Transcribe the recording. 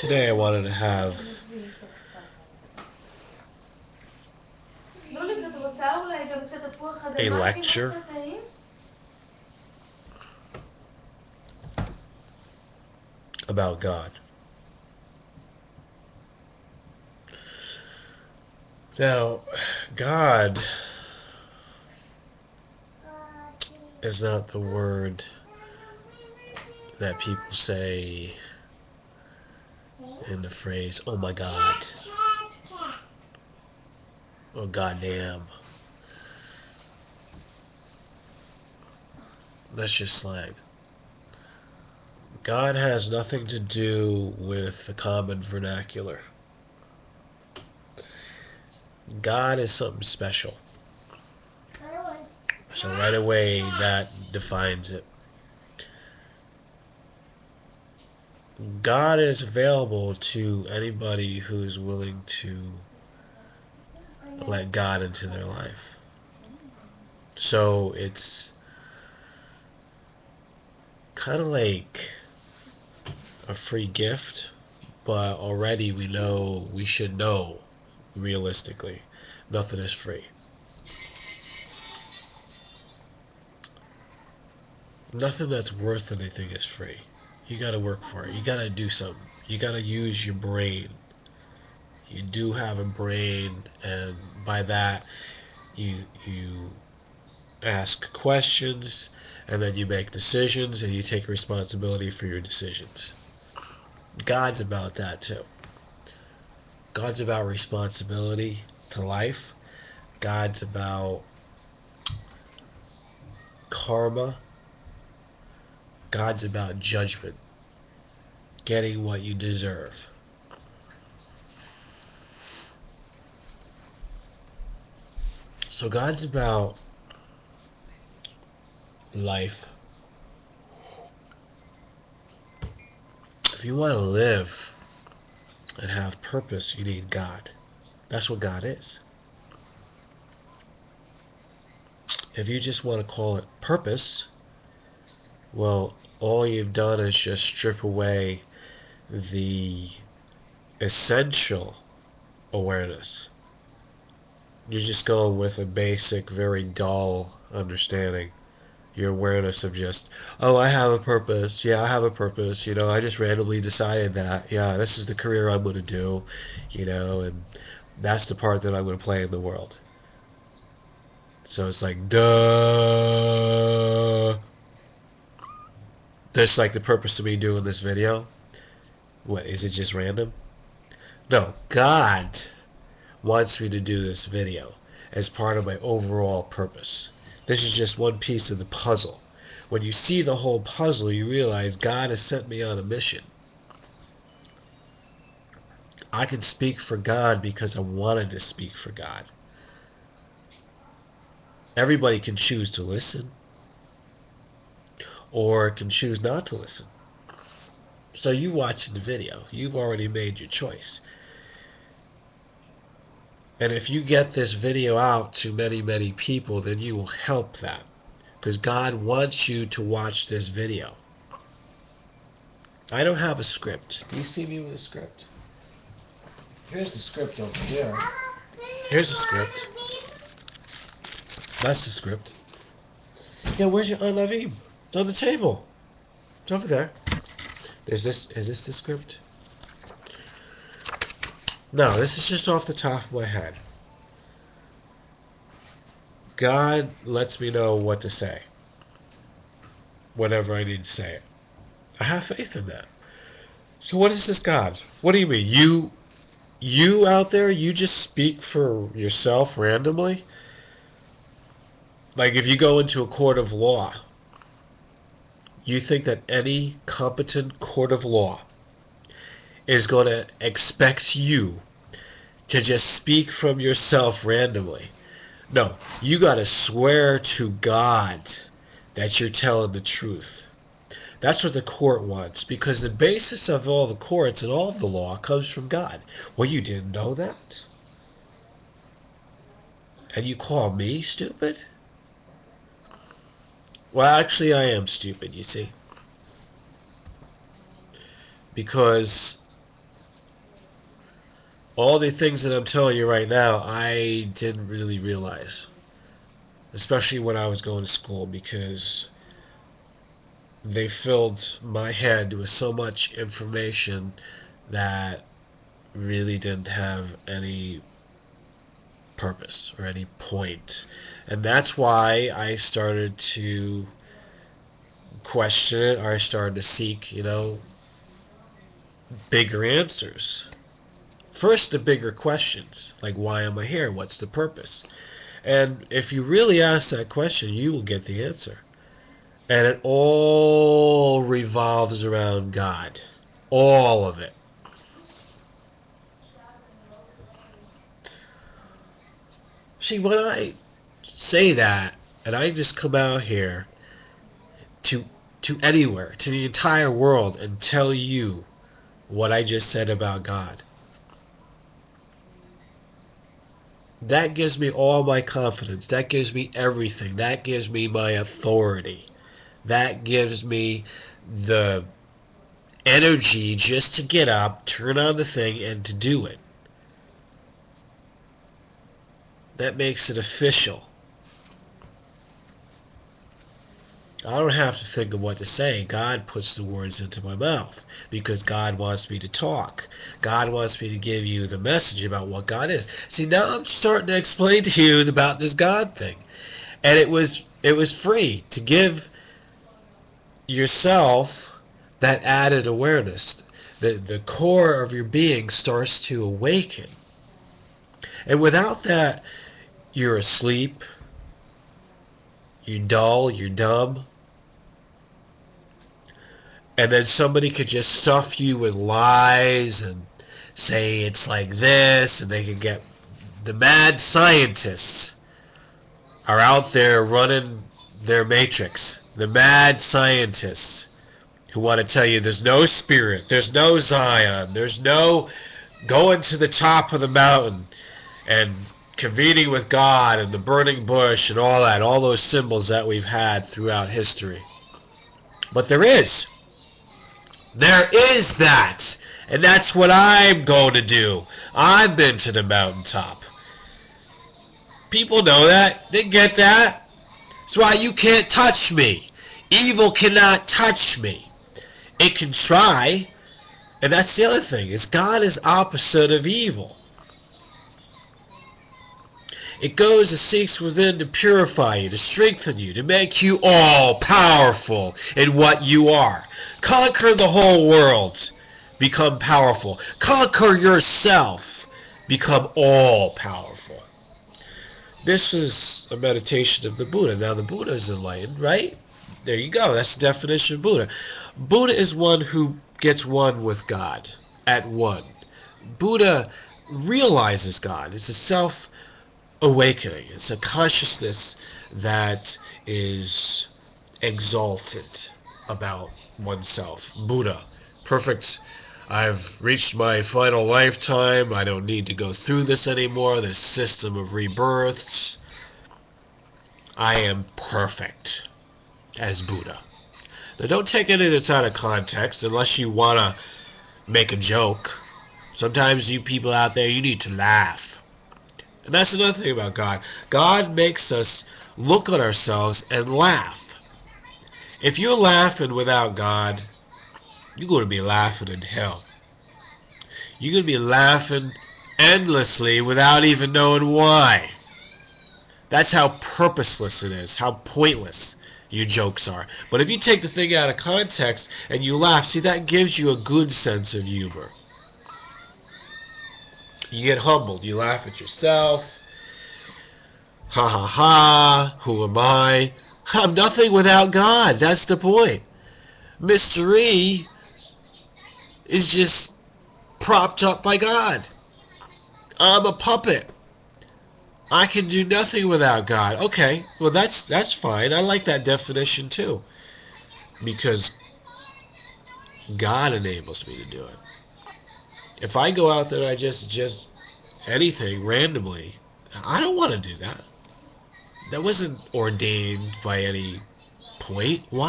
Today I wanted to have a lecture about God. Now, God is not the word that people say in the phrase, oh my God, or goddamn. That's just slang. God has nothing to do with the common vernacular. God is something special. So right away that defines it. God is available to anybody who's willing to let God into their life. So it's kind of like a free gift, but already we should know realistically, nothing is free. Nothing that's worth anything is free. You gotta work for it. You gotta do something. You gotta use your brain. You do have a brain, and by that you ask questions, and then you make decisions, and you take responsibility for your decisions. God's about that too. God's about responsibility to life. God's about karma. God's about judgment. Getting what you deserve. So God's about life. If you want to live and have purpose, you need God. That's what God is. If you just want to call it purpose, well, all you've done is just strip away the essential awareness. You're just going with a basic, very dull understanding. Your awareness of just, oh, I have a purpose. Yeah, I have a purpose. I just randomly decided that. Yeah, this is the career I'm going to do. And that's the part that I'm going to play in the world. So it's like, duh. That's like the purpose of me doing this video. What, is it just random? No, God wants me to do this video as part of my overall purpose. This is just one piece of the puzzle. When you see the whole puzzle, you realize God has sent me on a mission. I can speak for God because I wanted to speak for God. Everybody can choose to listen, or can choose not to listen. So you watching the video, you've already made your choice. And if you get this video out to many, many people, then you will help that. Because God wants you to watch this video. I don't have a script. Do you see me with a script? Here's the script over here. Here's a script. That's the script. Yeah, where's your Navim? It's on the table. It's over there. Is this the script? No, this is just off the top of my head. God lets me know what to say whenever I need to say it. I have faith in that. So what is this God? What do you mean? You out there, you just speak for yourself randomly? Like if you go into a court of law, you think that any competent court of law is going to expect you to just speak from yourself randomly? No, you got to swear to God that you're telling the truth. That's what the court wants, because the basis of all the courts and all of the law comes from God. Well, you didn't know that? And you call me stupid? Well, actually, I am stupid, you see. because all the things that I'm telling you right now, I didn't really realize, especially when I was going to school, because they filled my head with so much information that really didn't have any purpose or any point. And that's why I started to question it, or I started to seek, bigger answers. First, the bigger questions, like why am I here? What's the purpose? And if you really ask that question, you will get the answer. And it all revolves around God. All of it. See, when I say that, and I just come out here to anywhere, to the entire world, and tell you what I just said about God, that gives me all my confidence. That gives me everything. That gives me my authority. That gives me the energy just to get up, turn on the thing, and to do it. That makes it official. I don't have to think of what to say. God puts the words into my mouth because God wants me to talk. God wants me to give you the message about what God is. See, now I'm starting to explain to you about this God thing. And it was free to give yourself that added awareness. The core of your being starts to awaken. And without that, you're asleep, you're dull, you're dumb. And then somebody could just stuff you with lies and say it's like this, and they could get the mad scientists are out there running their matrix. The mad scientists who want to tell you there's no spirit, there's no Zion, there's no going to the top of the mountain and convening with God and the burning bush and all that, all those symbols that we've had throughout history. But there is. There is that. And that's what I'm going to do. I've been to the mountaintop. People know that. They get that. That's why you can't touch me. Evil cannot touch me. It can try. And that's the other thing, is God is opposite of evil. It goes and seeks within to purify you, to strengthen you, to make you all powerful in what you are. Conquer the whole world. Become powerful. Conquer yourself. Become all powerful. This is a meditation of the Buddha. Now the Buddha is enlightened, right? There you go. That's the definition of Buddha. Buddha is one who gets one with God, at one. Buddha realizes God. It's a self-awakening. It's a consciousness that is exalted about oneself. Buddha, perfect. I've reached my final lifetime. I don't need to go through this anymore, this system of rebirths. I am perfect as Buddha. Now, don't take any of this out of context unless you want to make a joke. Sometimes you people out there, you need to laugh. And that's another thing about God. God makes us look at ourselves and laugh. If you're laughing without God, you're going to be laughing in hell. You're going to be laughing endlessly without even knowing why. That's how purposeless it is, how pointless your jokes are. But if you take the thing out of context and you laugh, see, that gives you a good sense of humor. You get humbled. You laugh at yourself. Ha ha ha. Who am I? I'm nothing without God. That's the point. Mystery is just propped up by God. I'm a puppet. I can do nothing without God. Okay, well that's fine. I like that definition too. Because God enables me to do it. If I go out there and I just anything randomly, I don't want to do that. That wasn't ordained by any point. Why?